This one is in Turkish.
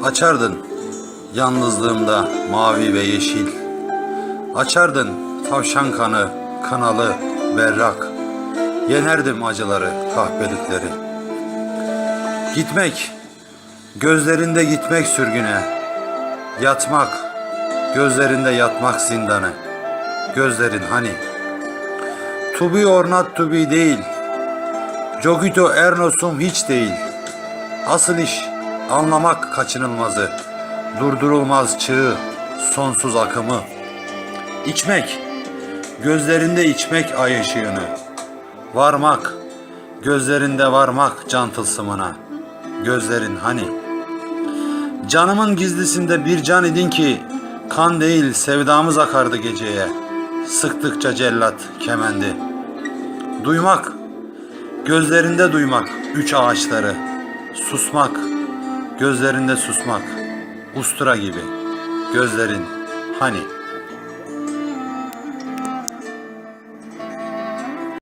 Açardın yalnızlığımda mavi ve yeşil. Açardın tavşan kanı, kınalı, berrak. Yenerdim acıları, kahpelikleri. Gitmek, gözlerinde gitmek sürgüne. Yatmak, gözlerinde yatmak zindana. Gözlerin hani. To be or not to be değil. Cogito ergo sum hiç değil. Asıl iş anlamak kaçınılmazı. Durdurulmaz çığı, sonsuz akımı. İçmek, gözlerinde içmek ay ışığını. Varmak, gözlerinde varmak can tılsımına. Gözlerin hani. Canımın gizlisinde bir can idin ki, kan değil sevdamız akardı geceye. Sıktıkça cellat kemendi. Duymak, gözlerinde duymak üç ağaçları. Susmak, gözlerinde susmak, ustura gibi. Gözlerin hani.